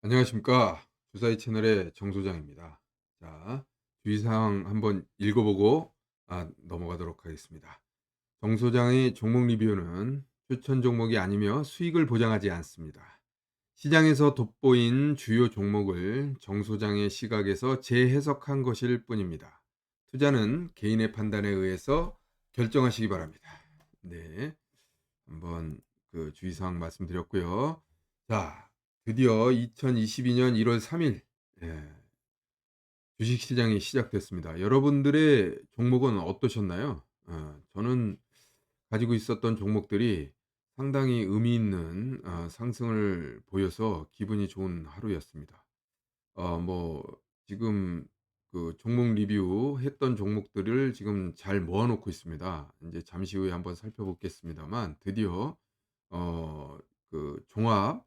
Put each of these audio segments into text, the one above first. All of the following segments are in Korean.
안녕하십니까. 주사위 채널의 정 소장입니다. 자, 주의사항 한번 읽어보고 넘어가도록 하겠습니다. 정 소장의 종목 리뷰는 추천 종목이 아니며 수익을 보장하지 않습니다. 시장에서 돋보인 주요 종목을 정 소장의 시각에서 재해석한 것일 뿐입니다. 투자는 개인의 판단에 의해서 결정하시기 바랍니다. 네, 한번 그 주의사항 말씀드렸고요. 자, 드디어 2022년 1월 3일 주식시장이 시작됐습니다. 여러분들의 종목은 어떠셨나요? 저는 가지고 있었던 종목들이 상당히 의미 있는 상승을 보여서 기분이 좋은 하루였습니다. 뭐 지금 그 종목 리뷰했던 종목들을 지금 잘 모아 놓고 있습니다. 이제 잠시 후에 한번 살펴보겠습니다만 드디어 어 그 종합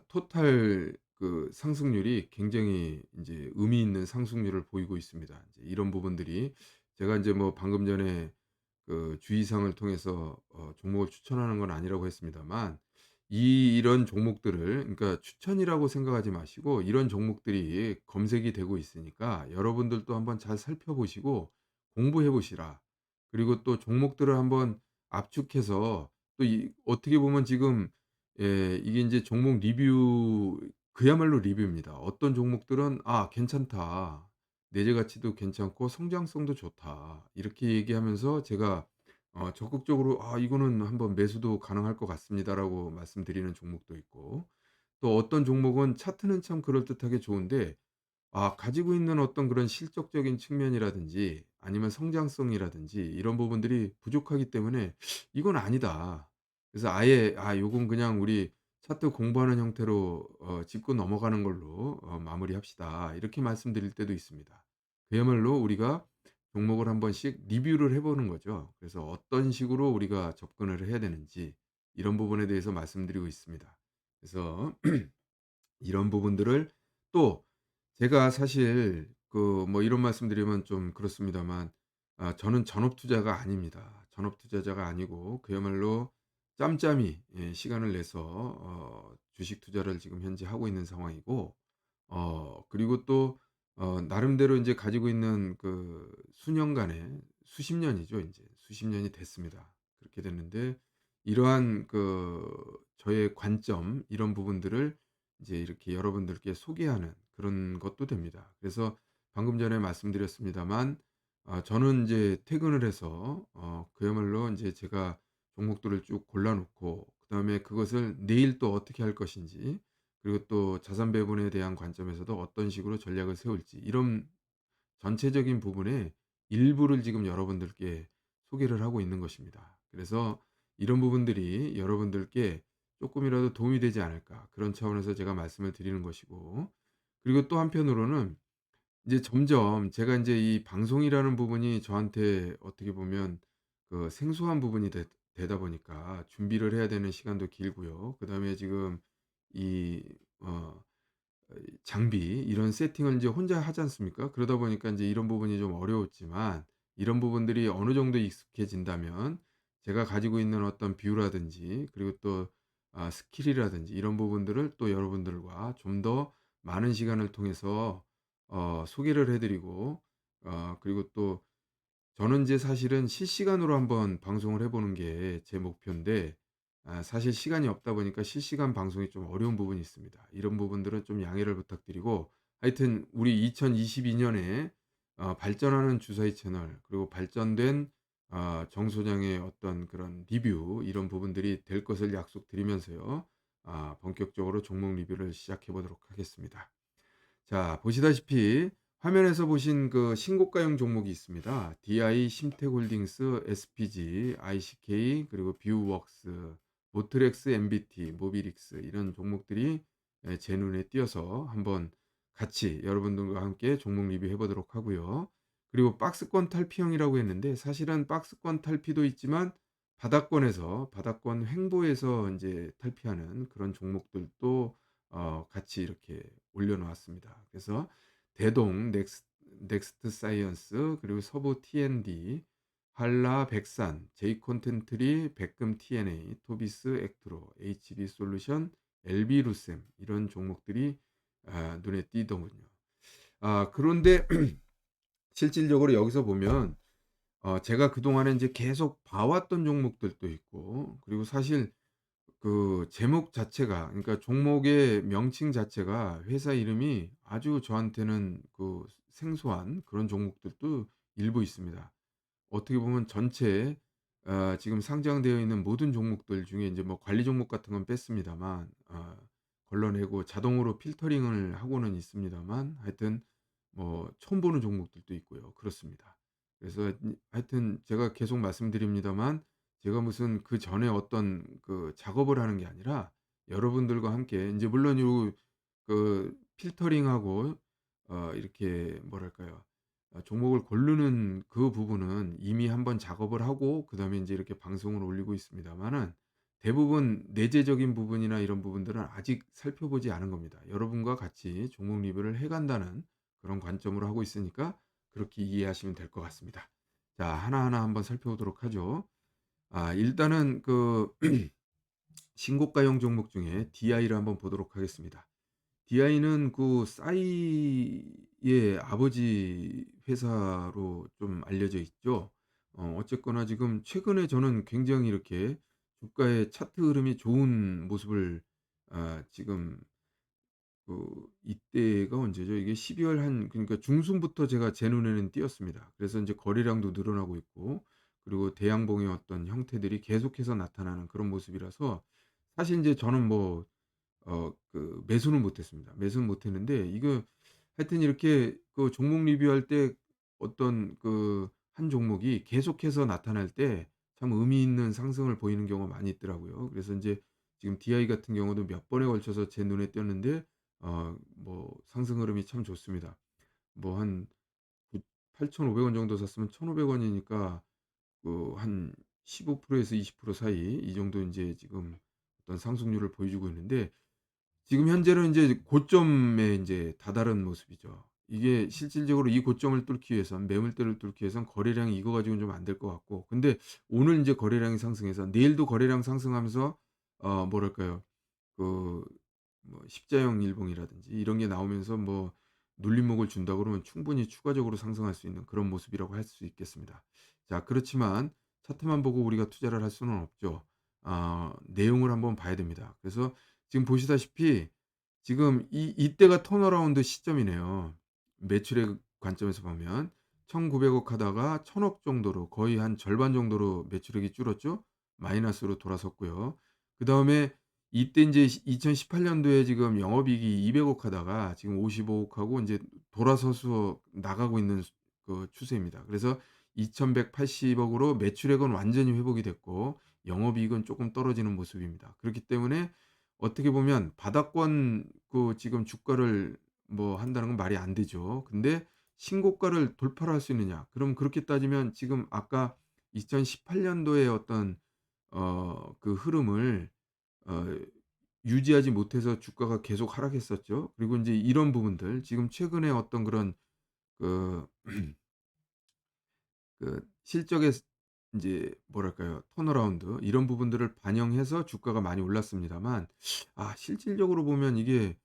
토탈 그 상승률이 굉장히 이제 의미 있는 상승률을 보이고 있습니다. 이제 이런 부분들이 제가 이제 뭐 방금 전에 그 주의사항을 통해서 종목을 추천하는 건 아니라고 했습니다만 이런 종목들을, 그러니까 추천이라고 생각하지 마시고 이런 종목들이 검색이 되고 있으니까 여러분들도 한번 잘 살펴보시고 공부해 보시라. 그리고 또 종목들을 한번 압축해서 또 어떻게 보면 지금 이게 이제 종목 리뷰, 그야말로 리뷰입니다. 어떤 종목들은 '아 괜찮다. 내재 가치도 괜찮고 성장성도 좋다.' 이렇게 얘기하면서 제가 적극적으로 "아 이거는 한번 매수도 가능할 것 같습니다."라고 말씀드리는 종목도 있고, 또 어떤 종목은 차트는 참 그럴듯하게 좋은데 가지고 있는 어떤 그런 실적적인 측면이라든지 아니면 성장성이라든지 이런 부분들이 부족하기 때문에 '이건 아니다.' 그래서 아예 요건 그냥 우리 차트 공부하는 형태로 짚고 넘어가는 걸로 마무리합시다." 이렇게 말씀드릴 때도 있습니다. 그야말로 우리가 종목을 한 번씩 리뷰를 해 보는 거죠. 그래서 어떤 식으로 우리가 접근을 해야 되는지 이런 부분에 대해서 말씀드리고 있습니다. 그래서 이런 부분들을 또 제가 사실 그 뭐 이런 말씀드리면 좀 그렇습니다만 저는 전업 투자가 아닙니다. 전업 투자자가 아니고 그야말로 짬짬이 시간을 내서 주식 투자를 지금 현재 하고 있는 상황이고, 그리고 또 나름대로 인제 가지고 있는 그 수년간의 수십 년이죠 인제. 수십 년이 됐습니다. 그렇게 됐는데 이러한 그 저의 관점 이런 부분들을 이제 이렇게 여러분들께 소개하는 그런 것도 됩니다. 그래서 방금 전에 말씀드렸습니다만 저는 인제 퇴근을 해서 그야말로 인제 제가 종목들을 쭉 골라 놓고 그다음에 그것을 내일 또 어떻게 할 것인지, 그리고 또 자산 배분에 대한 관점에서도 어떤 식으로 전략을 세울지, 이런 전체적인 부분의 일부를 지금 여러분들께 소개를 하고 있는 것입니다. 그래서 이런 부분들이 여러분들께 조금이라도 도움이 되지 않을까, 그런 차원에서 제가 말씀을 드리는 것이고, 그리고 또 한편으로는 이제 점점 제가 이제 이 방송이라는 부분이 저한테 어떻게 보면 그 생소한 부분이 되다 보니까 준비를 해야 되는 시간도 길고요. 그다음에 지금 이 어 장비 이런 세팅을 인제 혼자 하지 않습니까? 그러다 보니까 인제 이런 부분이 좀 어려웠지만 이런 부분들이 어느 정도 익숙해진다면 제가 가지고 있는 어떤 뷰라든지 그리고 또 스킬이라든지 이런 부분들을 또 여러분들과 좀 더 많은 시간을 통해서 소개를 해 드리고, 그리고 또 저는 이제 사실은 실시간으로 한번 방송을 해 보는 게 제 목표인데 사실 시간이 없다 보니까 실시간 방송이 좀 어려운 부분이 있습니다. 이런 부분들은 좀 양해를 부탁드리고, 하여튼 우리 2022 년에 발전하는 주사위 채널 그리고 발전된 정 소장의 어떤 그런 리뷰 이런 부분들이 될 것을 약속드리면서요. 본격적으로 종목 리뷰를 시작해 보도록 하겠습니다. 자, 보시다시피 화면에서 보신 그 신고가형 종목이 있습니다. DI, 심텍홀딩스, SPG, ICK, 그리고 뷰웍스, 모트렉스, MBT, 모비릭스 이런 종목들이 제 눈에 띄어서 한번 같이 여러분들과 함께 종목 리뷰해 보도록 하고요. 그리고 박스권 탈피형이라고 했는데 사실은 박스권 탈피도 있지만 바닥권에서 바닥권 횡보해서 이제 탈피하는 그런 종목들도 같이 이렇게 올려 놓았습니다. 그래서 대동, 넥스트 사이언스, 그리고 서부 T&D, 한라, 백산, 제이콘텐트리, 백금 T&A, 토비스, 액트로, HB 솔루션, LB 루셈 이런 종목들이 눈에 띄더군요. 그런데 실질적으로 여기서 보면 제가 그동안에 인제 계속 봐 왔던 종목들도 있고, 그리고 사실 그 제목 자체가, 그러니까 종목의 명칭 자체가 회사 이름이 아주 저한테는 그 생소한 그런 종목들도 일부 있습니다. 어떻게 보면 전체 지금 상장되어 있는 모든 종목들 중에 인제 뭐 관리 종목 같은 건 뺐습니다만, 걸러내고 자동으로 필터링을 하고는 있습니다만, 하여튼 뭐 처음 보는 종목들도 있고요. 그렇습니다. 그래서 하여튼 제가 계속 말씀드립니다만, 제가 무슨 그전에 어떤 그 작업을 하는 게 아니라 여러분들과 함께 인제 물론 요 그 필터링하고 이렇게 뭐랄까요, 종목을 고르는 그 부분은 이미 한번 작업을 하고 그다음에 인제 이렇게 방송을 올리고 있습니다마는, 대부분 내재적인 부분이나 이런 부분들은 아직 살펴보지 않은 겁니다. 여러분과 같이 종목 리뷰를 해 간다는 그런 관점으로 하고 있으니까 그렇게 이해하시면 될 것 같습니다. 자, 하나하나 한번 살펴보도록 하죠. 일단은 그 신고가형 종목 중에 DI를 한번 보도록 하겠습니다. DI는 그 싸이의 아버지 회사로 좀 알려져 있죠. 어쨌거나 지금 최근에 저는 굉장히 이렇게 주가의 차트 흐름이 좋은 모습을, 지금 이때가 언제죠? 이게 12월 그러니까 중순부터 제가 제 눈에는 띄었습니다. 그래서 인제 거래량도 늘어나고 있고, 그리고 대양봉의 어떤 형태들이 계속해서 나타나는 그런 모습이라서, 사실 인제 저는 뭐 매수는 못 했습니다. 매수는 못 했는데, 이거 하여튼 이렇게 그 종목 리뷰할 때 어떤 그 한 종목이 계속해서 나타날 때 참 의미 있는 상승을 보이는 경우가 많이 있더라고요. 그래서 인제 지금 DI 같은 경우도 몇 번에 걸쳐서 제 눈에 띄었는데, 뭐 상승 흐름이 참 좋습니다. 뭐 한 8,500원 정도 샀으면 1,500 원이니까 한 15% 에서 20% 사이, 이 정도 인제 지금 어떤 상승률을 보여주고 있는데, 지금 현재는 인제 고점에 인제 다다른 모습이죠. 이게 실질적으로 이 고점을 뚫기 위해선, 매물대를 뚫기 위해선 거래량이 이거 가지고는 좀 안 될 것 같고, 근데 오늘 인제 거래량이 상승해서 내일도 거래량 상승하면서 뭐랄까요, 그 뭐 십자형 일봉이라든지 이런 게 나오면서 뭐 눌림목을 준다 그러면 충분히 추가적으로 상승할 수 있는 그런 모습이라고 할 수 있겠습니다. 자, 그렇지만 차트만 보고 우리가 투자를 할 수는 없죠. 내용을 한번 봐야 됩니다. 그래서 지금 보시다시피 지금 이때가 턴어라운드 시점이네요. 매출액 관점에서 보면 1,900억 하다가 1,000억 정도로, 거의 한 절반 정도로 매출액이 줄었죠. 마이너스로 돌아섰고요. 그다음에 이때 인제 2018 년도에 지금 영업이익이 200억 하다가 지금 55억 하고 인제 돌아서서 나가고 있는 추세입니다. 그래서 2,180억 으로 매출액은 완전히 회복이 됐고 영업이익은 쪼끔 떨어지는 모습입니다. 그렇기 때문에 어떻게 보면 바닥권 지금 주가를 뭐 한다는 건 말이 안 되죠. 근데 신고가를 돌파를 할 수 있느냐? 그럼 그렇게 따지면 지금 아까 2018 년도의 어떤 흐름을 어 유지하지 못해서 주가가 계속 하락했었죠. 그리고 인제 이런 부분들, 지금 최근에 어떤 그런 그 실적의 인제 뭐랄까요, 턴어라운드 이런 부분들을 반영해서 주가가 많이 올랐습니다만, 실질적으로 보면 이게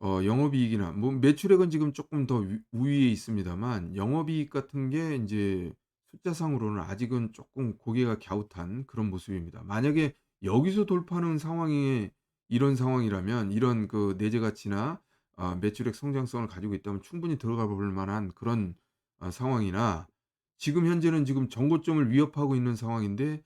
영업이익이나 뭐 매출액은 지금 쪼끔 더 우위에 있습니다만, 영업이익 같은 게 인제 숫자상으로는 아직은 쪼끔 고개가 갸웃한 그런 모습입니다. 만약에 여기서 돌파하는 상황이 이런 상황이라면, 이런 내재 가치나 매출액 성장성을 가지고 있다면 충분히 들어가 볼 만한 그런 상황이나, 지금 현재는 지금 정고점을 위협하고 있는 상황인데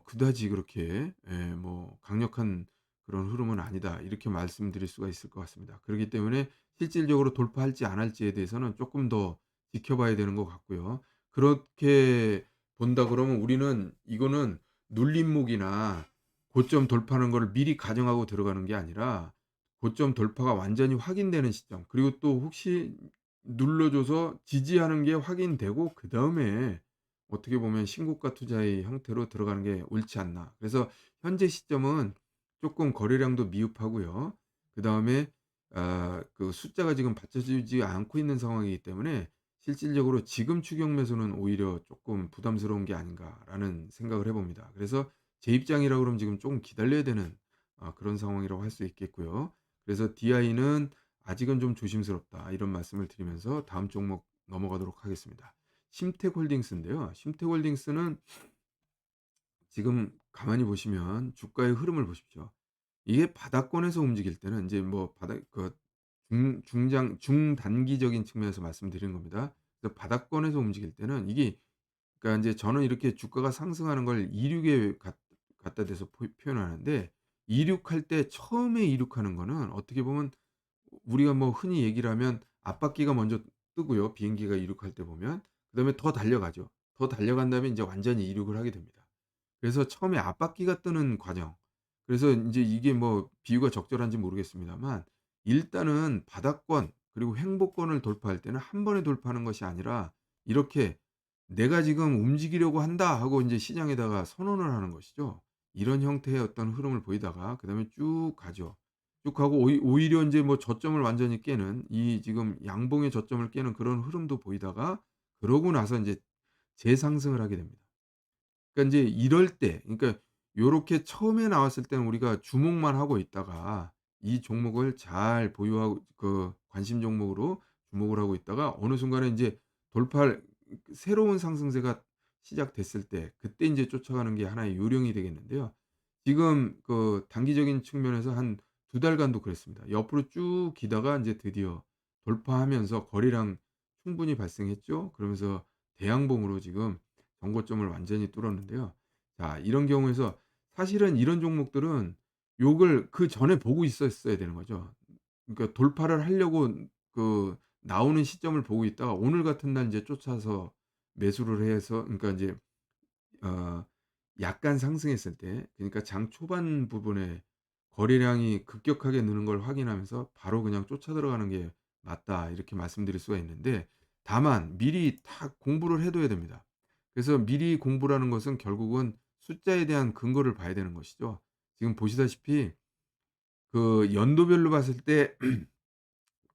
그다지 그렇게 뭐 강력한 그런 흐름은 아니다, 이렇게 말씀드릴 수가 있을 것 같습니다. 그렇기 때문에 실질적으로 돌파할지 안 할지에 대해서는 쪼끔 더 지켜봐야 되는 것 같고요. 그렇게 본다 그러면 우리는 이거는 눌림목이나 고점 돌파하는 거를 미리 가정하고 들어가는 게 아니라, 고점 돌파가 완전히 확인되는 시점, 그리고 또 혹시 눌러줘서 지지하는 게 확인되고 그다음에 어떻게 보면 신고가 투자의 형태로 들어가는 게 옳지 않나. 그래서 현재 시점은 쪼끔 거래량도 미흡하고요. 그다음에 숫자가 지금 받쳐주지 않고 있는 상황이기 때문에 실질적으로 지금 추격 매수는 오히려 쪼끔 부담스러운 게 아닌가라는 생각을 해 봅니다. 그래서 제 입장이라 그러면 지금 쪼금 기다려야 되는 그런 상황이라고 할 수 있겠고요. 그래서 DI는 아직은 좀 조심스럽다." 이런 말씀을 드리면서 다음 종목 넘어가도록 하겠습니다. 심택홀딩스인데요. 심택홀딩스는 지금 가만히 보시면 주가의 흐름을 보십시오. 이게 바닥권에서 움직일 때는 인제 뭐 바닥 그 중단기적인 측면에서 말씀드리는 겁니다. 그래서 바닥권에서 움직일 때는 이게, 그러니까 인제 저는 이렇게 주가가 상승하는 걸 이륙에 갖다 대서 표현하는데, 이륙할 때 처음에 이륙하는 거는 어떻게 보면 우리가 뭐 흔히 얘기를 하면 앞바퀴가 먼저 뜨고요. 비행기가 이륙할 때 보면. 그다음에 더 달려가죠. 더 달려간 다음에 인제 완전히 이륙을 하게 됩니다. 그래서 처음에 앞바퀴가 뜨는 과정. 그래서 인제 이게 뭐 비유가 적절한지 모르겠습니다만, 일단은 바닥권 그리고 횡보권을 돌파할 때는 한 번에 돌파하는 것이 아니라 이렇게 '내가 지금 움직이려고 한다.' 하고 인제 시장에다가 선언을 하는 것이죠. 이런 형태의 어떤 흐름을 보이다가 그다음에 쭉 가죠. 쭉 가고 오히려 인제 뭐 저점을 완전히 깨는, 이 지금 양봉의 저점을 깨는 그런 흐름도 보이다가 그러고 나서 인제 재상승을 하게 됩니다. 그러니까 인제 이럴 때, 그러니까 요렇게 처음에 나왔을 때는 우리가 주목만 하고 있다가 이 종목을 잘 보유하고 관심 종목으로 주목을 하고 있다가 어느 순간에 인제 돌파할 새로운 상승세가 시작됐을 때 그때 인제 쫓아가는 게 하나의 요령이 되겠는데요. 지금 단기적인 측면에서 한 2달간도 그랬습니다. 옆으로 쭉 기다가 인제 드디어 돌파하면서 거래량 충분히 발생했죠. 그러면서 대양봉으로 지금 전고점을 완전히 뚫었는데요. 자, 이런 경우에서 사실은 이런 종목들은 요걸 그전에 보고 있었어야 되는 거죠. 그러니까 돌파를 하려고 나오는 시점을 보고 있다가 오늘 같은 날 인제 쫓아서 매수를 해서, 그러니까 인제 어 약간 상승했을 때, 그러니까 장 초반 부분에 거래량이 급격하게 느는 걸 확인하면서 바로 그냥 쫓아 들어가는 게 맞다, 이렇게 말씀드릴 수가 있는데, 다만 미리 다 공부를 해 둬야 됩니다. 그래서 미리 공부라는 것은 결국은 숫자에 대한 근거를 봐야 되는 것이죠. 지금 보시다시피 연도별로 봤을 때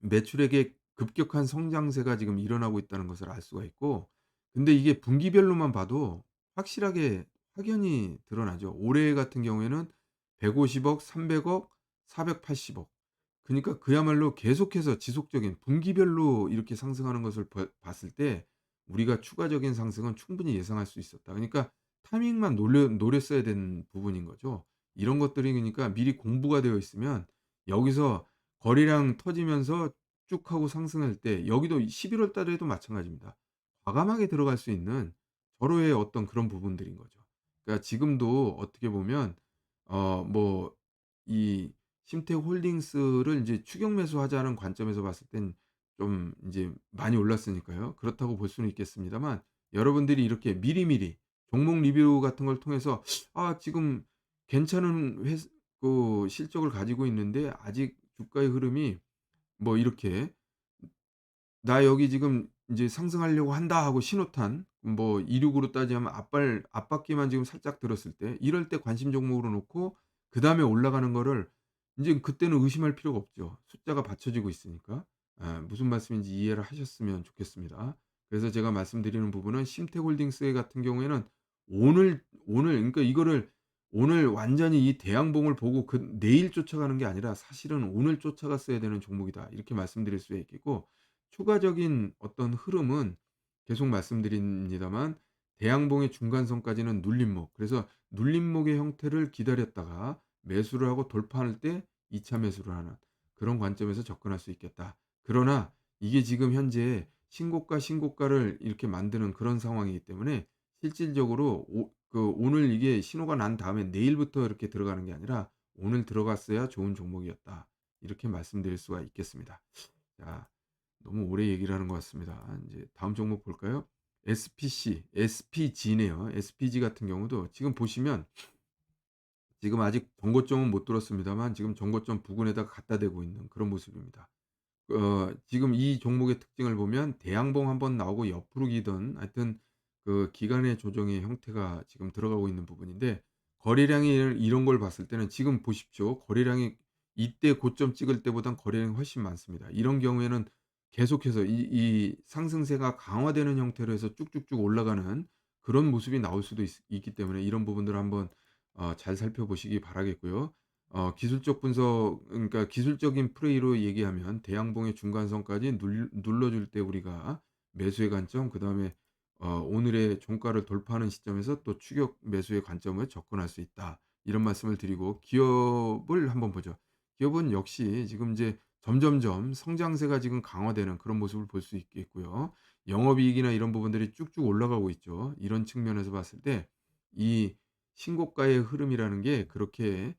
매출액의 급격한 성장세가 지금 일어나고 있다는 것을 알 수가 있고, 근데 이게 분기별로만 봐도 확실하게 확연히 드러나죠. 올해 같은 경우에는 150억, 300억, 480억. 그니까 그야말로 계속해서 지속적인 분기별로 이렇게 상승하는 것을 봤을 때 우리가 추가적인 상승은 충분히 예상할 수 있었다. 그러니까 타이밍만 노렸어야 되는 부분인 거죠. 이런 것들이, 그러니까 미리 공부가 되어 있으면 여기서 거래량 터지면서 쭉 하고 상승할 때, 여기도 11월 달에도 마찬가지입니다. 과감하게 들어갈 수 있는 절호의 어떤 그런 부분들인 거죠. 그러니까 지금도 어떻게 보면 뭐 이 심택홀딩스를 인제 추격 매수하자는 관점에서 봤을 땐 좀 인제 많이 올랐으니까요. 그렇다고 볼 수는 있겠습니다만, 여러분들이 이렇게 미리미리 종목 리뷰 같은 걸 통해서 '아 지금 괜찮은 실적을 가지고 있는데 아직 주가의 흐름이 뭐 이렇게 "나 여기 지금 인제 상승하려고 한다." 하고 신호탄, 뭐 이륙으로 따지면 앞바퀴만 지금 살짝 들었을 때, 이럴 때 관심 종목으로 놓고 그다음에 올라가는 거를 인제 그때는 의심할 필요가 없죠. 숫자가 받쳐지고 있으니까. 무슨 말씀인지 이해를 하셨으면 좋겠습니다. 그래서 제가 말씀드리는 부분은 심택홀딩스 같은 경우에는 오늘 그러니까 이거를 오늘 완전히 이 대양봉을 보고 내일 쫓아가는 게 아니라 사실은 '오늘 쫓아갔어야 되는 종목이다.' 이렇게 말씀드릴 수 있겠고, 추가적인 어떤 흐름은 계속 말씀드립니다만 대양봉의 중간선까지는 눌림목, 그래서 눌림목의 형태를 기다렸다가 매수를 하고 돌파할 때 2차 매수를 하는 그런 관점에서 접근할 수 있겠다. 그러나 이게 지금 현재 신고가를 이렇게 만드는 그런 상황이기 때문에 실질적으로 오늘 이게 신호가 난 다음에 내일부터 이렇게 들어가는 게 아니라 '오늘 들어갔어야 좋은 종목이었다.' 이렇게 말씀드릴 수가 있겠습니다. 자, 너무 오래 얘기를 하는 것 같습니다. 인제 다음 종목 볼까요? SPG네요. SPG 같은 경우도 지금 보시면 지금 아직 정고점은 못 뚫었습니다만 지금 정고점 부근에다가 갖다 대고 있는 그런 모습입니다. 지금 이 종목의 특징을 보면 대양봉 한번 나오고 옆으로 기던, 하여튼 기간의 조정의 형태가 지금 들어가고 있는 부분인데, 거래량이 이런 걸 봤을 때는 지금 보십시오. 거래량이 이때 고점 찍을 때보단 거래량이 훨씬 많습니다. 이런 경우에는 계속해서 이 상승세가 강화되는 형태로 해서 쭉쭉쭉 올라가는 그런 모습이 나올 수도 있기 때문에 이런 부분들을 한번 잘 살펴보시기 바라겠고요. 기술적 분석, 그러니까 기술적인 플레이로 얘기하면 대양봉의 중간선까지 눌러줄 때 우리가 매수의 관점, 그다음에 오늘의 종가를 돌파하는 시점에서 또 추격 매수의 관점을 접근할 수 있다. 이런 말씀을 드리고, 기업을 한번 보죠. 기업은 역시 지금 이제 점점점 성장세가 지금 강화되는 그런 모습을 볼 수 있겠고요. 영업이익이나 이런 부분들이 쭉쭉 올라가고 있죠. 이런 측면에서 봤을 때 이 신고가의 흐름이라는 게 그렇게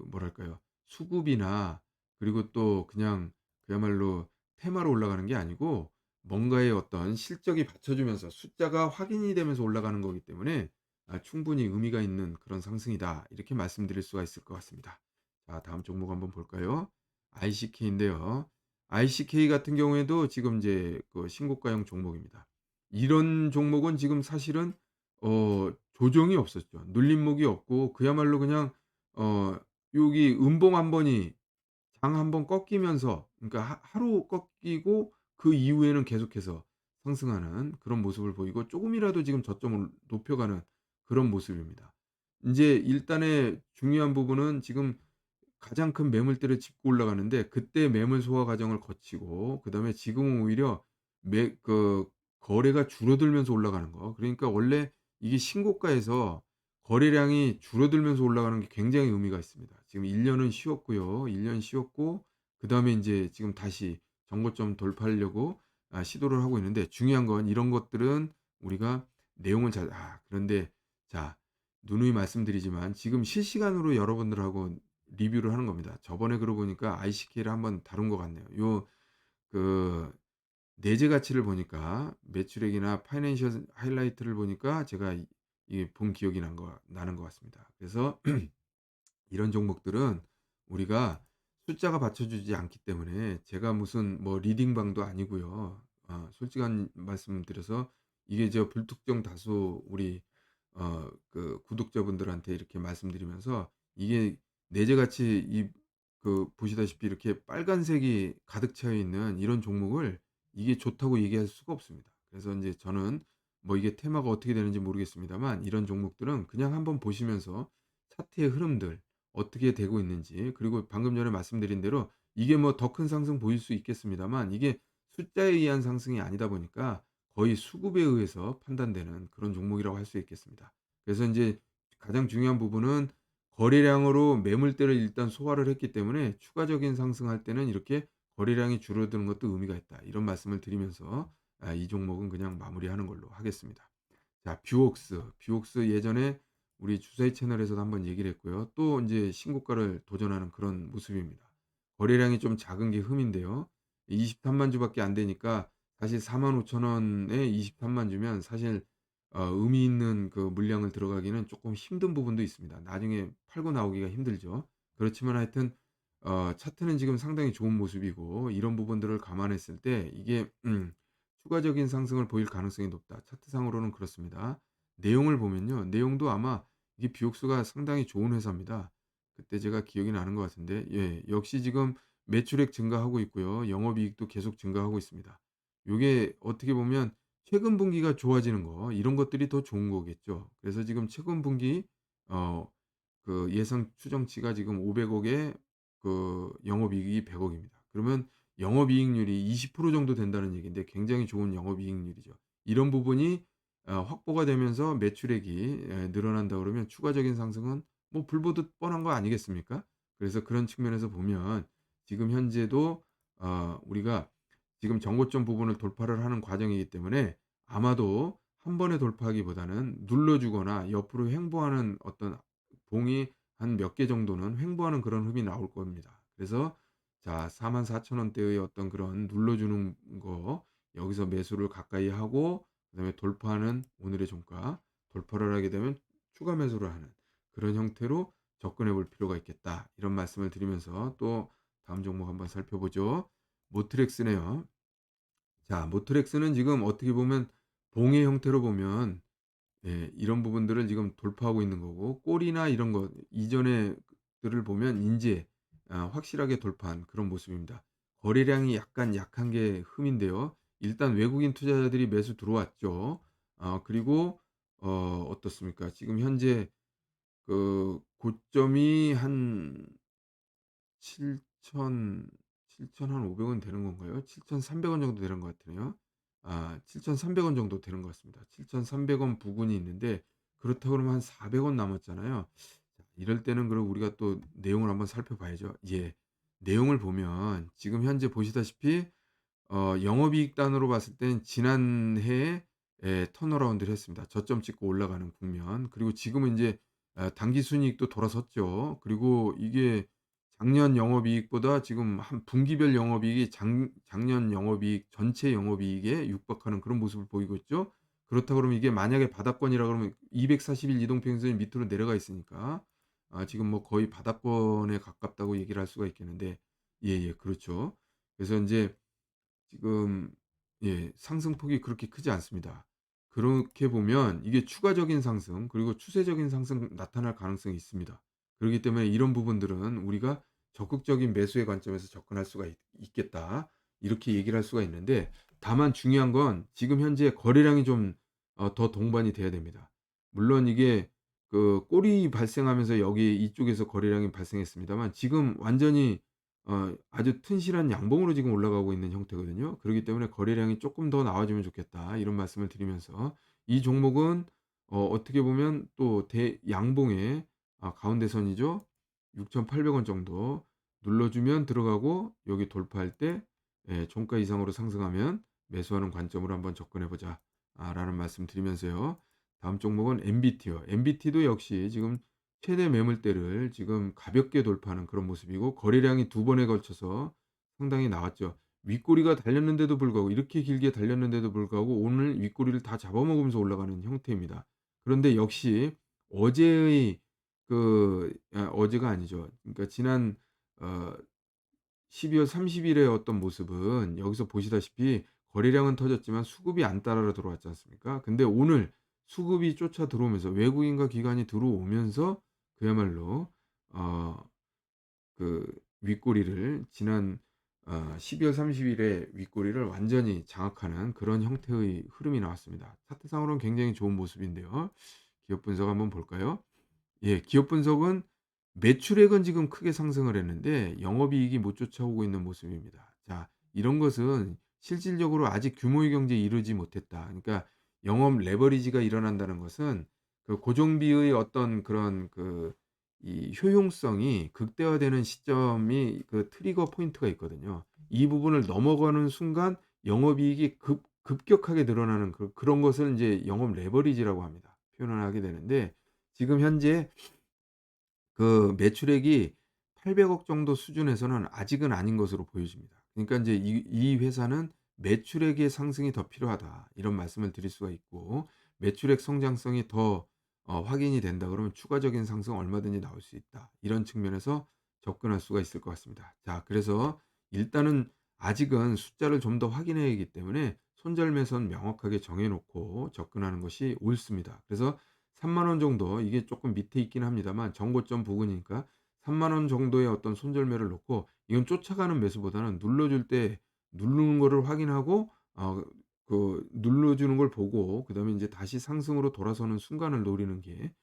뭐랄까요, 수급이나 그리고 또 그냥 그야말로 테마로 올라가는 게 아니고, 뭔가의 어떤 실적이 받쳐주면서 숫자가 확인이 되면서 올라가는 거기 때문에 충분히 의미가 있는 그런 상승이다, 이렇게 말씀드릴 수가 있을 것 같습니다. 자, 다음 종목 한번 볼까요? ICK인데요. ICK 같은 경우에도 지금 이제 그 신고가형 종목입니다. 이런 종목은 지금 사실은 조정이 없었죠. 눌림목이 없고 그야말로 그냥 어 여기 음봉 한 번이 장 한 번 꺾이면서, 그러니까 하루 꺾이고 그 이후에는 계속해서 상승하는 그런 모습을 보이고, 쪼금이라도 지금 저점을 높여가는 그런 모습입니다. 인제 일단의 중요한 부분은 지금 가장 큰 매물대를 짚고 올라가는데, 그때 매물 소화 과정을 거치고 그다음에 지금은 오히려 매 그 거래가 줄어들면서 올라가는 거. 그러니까 원래 이게 신고가에서 거래량이 줄어들면서 올라가는 게 굉장히 의미가 있습니다. 지금 1 년은 쉬었고요. 1년 쉬었고 그다음에 인제 지금 다시 정고점 돌파하려고 시도를 하고 있는데, 중요한 건 이런 것들은 우리가 내용을 그런데 자, 누누이 말씀드리지만 지금 실시간으로 여러분들하고 리뷰를 하는 겁니다. 저번에 그러고 보니까 ICK를 한번 다룬 것 같네요. 그 내재 가치를 보니까 매출액이나 파이낸셜 하이라이트를 보니까 제가 이게 본 기억이 나는 것 같습니다. 그래서 이런 종목들은 우리가 숫자가 받쳐주지 않기 때문에, 제가 무슨 뭐 리딩방도 아니고요. 솔직한 말씀 드려서 이게 불특정 다수 우리 구독자분들한테 이렇게 말씀드리면서, 이게 내재같이 보시다시피 이렇게 빨간색이 가득 차여 있는 이런 종목을 이게 좋다고 얘기할 수가 없습니다. 그래서 인제 저는 뭐 이게 테마가 어떻게 되는지 모르겠습니다만, 이런 종목들은 그냥 한번 보시면서 차트의 흐름들 어떻게 되고 있는지, 그리고 방금 전에 말씀드린 대로 이게 뭐 더 큰 상승 보일 수 있겠습니다만, 이게 숫자에 의한 상승이 아니다 보니까 거의 수급에 의해서 판단되는 그런 종목이라고 할 수 있겠습니다. 그래서 인제 가장 중요한 부분은 거래량으로 매물대를 일단 소화를 했기 때문에 추가적인 상승할 때는 이렇게 거래량이 줄어드는 것도 의미가 있다, 이런 말씀을 드리면서 이 종목은 그냥 마무리하는 걸로 하겠습니다. 자, 뷰옥스 예전에 우리 주사위 채널에서도 한번 얘기를 했고요. 또 인제 신고가를 도전하는 그런 모습입니다. 거래량이 좀 작은 게 흠인데요. 23만 주밖에 안 되니까, 사실 45,000 원에 23만 주면 사실 의미 있는 그 물량을 들어가기는 쪼끔 힘든 부분도 있습니다. 나중에 팔고 나오기가 힘들죠. 그렇지만 하여튼 차트는 지금 상당히 좋은 모습이고, 이런 부분들을 감안했을 때 이게 추가적인 상승을 보일 가능성이 높다, 차트상으로는 그렇습니다. 내용을 보면요, 내용도 아마 이게 뷰옥스가 상당히 좋은 회사입니다. 그때 제가 기억이 나는 것 같은데, 예, 역시 지금 매출액 증가하고 있고요. 영업이익도 계속 증가하고 있습니다. 요게 어떻게 보면 최근 분기가 좋아지는 거, 이런 것들이 더 좋은 거겠죠. 그래서 지금 최근 분기 어 예상 추정치가 지금 500 억에 영업이익이 100 억입니다. 그러면 영업이익률이 20% 정도 된다는 얘기인데, 굉장히 좋은 영업이익률이죠. 이런 부분이 확보가 되면서 매출액이 늘어난다 그러면 추가적인 상승은 뭐 불 보듯 뻔한 거 아니겠습니까? 그래서 그런 측면에서 보면 지금 현재도 우리가 지금 정고점 부분을 돌파를 하는 과정이기 때문에, 아마도 한 번에 돌파하기보다는 눌러 주거나 옆으로 횡보하는 어떤 봉이 한 몇 개 정도는 횡보하는 그런 흠이 나올 겁니다. 그래서 자, 44,000 원대의 어떤 그런 눌러주는 거, 여기서 매수를 가까이 하고 그다음에 돌파하는 오늘의 종가, 돌파를 하게 되면 추가 매수를 하는 그런 형태로 접근해 볼 필요가 있겠다, 이런 말씀을 드리면서 또 다음 종목 한번 살펴보죠. 모트렉스네요. 자, 모트렉스는 지금 어떻게 보면 봉의 형태로 보면, 예, 이런 부분들을 지금 돌파하고 있는 거고, 골이나 이런 것 이전의 들을 보면 인제 확실하게 돌파한 그런 모습입니다. 거래량이 약간 약한 게 흠인데요. 일단 외국인 투자자들이 매수 들어왔죠. 그리고 어떻습니까? 지금 현재 고점이 한 7,000 7,500원 되는 건가요? 7,300원 정도 되는 것 같으네요. 7,300원 정도 되는 것 같습니다. 7,300원 부근이 있는데, 그렇다 그러면 한 400원 남았잖아요. 자, 이럴 때는 그럼 우리가 또 내용을 한번 살펴봐야죠. 예. 내용을 보면 지금 현재 보시다시피 영업이익 단으로 봤을 땐 지난해에 턴어라운드를 했습니다. 저점 찍고 올라가는 국면. 그리고 지금은 인제 당기 순이익도 돌아섰죠. 그리고 이게 작년 영업이익보다 지금 한 분기별 영업이익이 작년 영업이익 전체 영업이익에 육박하는 그런 모습을 보이고 있죠. 그렇다 그러면 이게 만약에 바닥권이라 그러면 240일 이동 평균선이 밑으로 내려가 있으니까 지금 뭐 거의 바닥권에 가깝다고 얘기를 할 수가 있겠는데, 예예, 그렇죠. 그래서 인제 지금 상승폭이 그렇게 크지 않습니다. 그렇게 보면 이게 추가적인 상승 그리고 추세적인 상승 나타날 가능성이 있습니다. 그렇기 때문에 이런 부분들은 우리가 적극적인 매수의 관점에서 접근할 수가 있겠다. 이렇게 얘기를 할 수가 있는데, 다만 중요한 건 지금 현재 거래량이 좀 더 동반이 돼야 됩니다. 물론 이게 꼬리 발생하면서 여기 이쪽에서 거래량이 발생했습니다만, 지금 완전히 아주 튼실한 양봉으로 지금 올라가고 있는 형태거든요. 그렇기 때문에 "거래량이 쪼끔 더 나와주면 좋겠다." 이런 말씀을 드리면서, 이 종목은 어떻게 보면 또 대양봉의 가운데선이죠. 6,800원 정도 눌러주면 들어가고, 여기 돌파할 때 종가 이상으로 상승하면 매수하는 관점으로 한번 접근해 보자, 라는 말씀 드리면서요. 다음 종목은 MBT요. MBT도 역시 지금 최대 매물대를 지금 가볍게 돌파하는 그런 모습이고, 거래량이 두 번에 걸쳐서 상당히 나왔죠. 윗꼬리가 달렸는데도 불구하고, 이렇게 길게 달렸는데도 불구하고 오늘 윗꼬리를 다 잡아먹으면서 올라가는 형태입니다. 그런데 역시 어제의 어제가 아니죠. 그러니까 지난 어 12월 30 일의 어떤 모습은 여기서 보시다시피 거래량은 터졌지만 수급이 안 따라 들어왔지 않습니까? 근데 오늘 수급이 쫓아 들어오면서, 외국인과 기관이 들어오면서 그야말로 어 윗꼬리를 지난 12월 30 일에 윗꼬리를 완전히 장악하는 그런 형태의 흐름이 나왔습니다. 차트상으로는 굉장히 좋은 모습인데요. 기업 분석 한번 볼까요? 예. 기업 분석은 매출액은 지금 크게 상승을 했는데 영업이익이 못 쫓아오고 있는 모습입니다. 자, 이런 것은 실질적으로 아직 규모의 경제에 이르지 못했다. 그러니까 영업 레버리지가 일어난다는 것은 고정비의 어떤 그런 이 효용성이 극대화되는 시점이 트리거 포인트가 있거든요. 이 부분을 넘어가는 순간 영업이익이 급격하게 늘어나는 그런 것을 인제 영업 레버리지라고 합니다. 표현을 하게 되는데, 지금 현재 매출액이 800억 정도 수준에서는 아직은 아닌 것으로 보여집니다. 그러니까 인제 이 회사는 "매출액의 상승이 더 필요하다." 이런 말씀을 드릴 수가 있고, 매출액 성장성이 더 확인이 된다 그러면 "추가적인 상승 얼마든지 나올 수 있다." 이런 측면에서 접근할 수가 있을 것 같습니다. 자, 그래서 일단은 아직은 숫자를 좀 더 확인해야 하기 때문에 손절매선 명확하게 정해 놓고 접근하는 것이 옳습니다. 그래서 3만 원 정도, 이게 쪼끔 밑에 있긴 합니다만 정고점 부근이니까 3만 원 정도의 어떤 손절매를 놓고, 이건 쫓아가는 매수보다는 눌러줄 때 누르는 거를 확인하고 눌러주는 걸 보고 그다음에 인제 다시 상승으로 돌아서는 순간을 노리는 게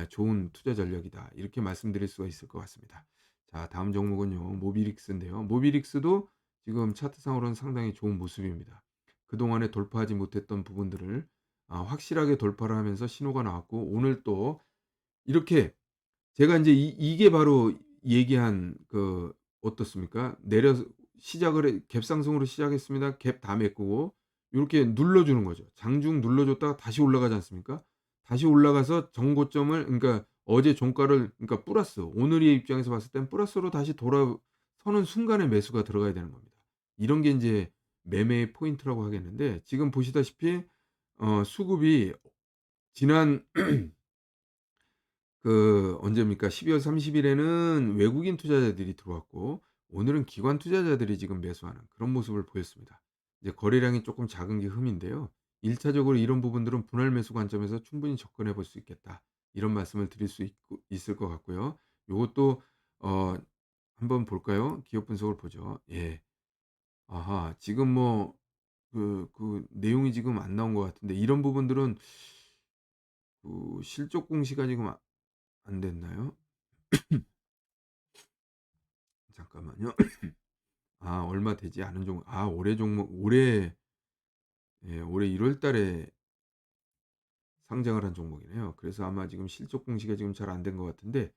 좋은 투자 전략이다. 이렇게 말씀드릴 수가 있을 것 같습니다. 자, 다음 종목은요, 모비릭스인데요. 모비릭스도 지금 차트상으로는 상당히 좋은 모습입니다. 그동안에 돌파하지 못했던 부분들을 확실하게 돌파를 하면서 신호가 나왔고, 오늘 또 이렇게 제가 인제 이게 바로 얘기한 어떻습니까? 내려서 시작을 갭상승으로 시작했습니다. 갭 다 메꾸고 요렇게 눌러주는 거죠. 장중 눌러줬다가 다시 올라가지 않습니까? 다시 올라가서 정고점을, 그러니까 어제 종가를, 그러니까 플러스, 오늘의 입장에서 봤을 땐 플러스로 다시 돌아서는 순간에 매수가 들어가야 되는 겁니다. 이런 게 인제 매매의 포인트라고 하겠는데, 지금 보시다시피 수급이 지난 언제입니까? 12월 30 일에는 외국인 투자자들이 들어왔고, 오늘은 기관 투자자들이 지금 매수하는 그런 모습을 보였습니다. 이제 거래량이 조금 작은 게 흠인데요. 1 차적으로 이런 부분들은 분할 매수 관점에서 충분히 접근해 볼 수 있겠다. 이런 말씀을 드릴 수 있을 것 같고요. 요것도 어 한번 볼까요? 기업 분석을 보죠. 예. 아하. 지금 뭐 내용이 지금 안 나온 것 같은데, 이런 부분들은 실적 공시가 지금 안 됐나요? 잠깐만요. 얼마 되지 않은 종목, 올해 종목, 올해, 예, 올해 1월 달에 상장을 한 종목이네요. 그래서 아마 지금 실적 공시가 지금 잘 안 된 것 같은데,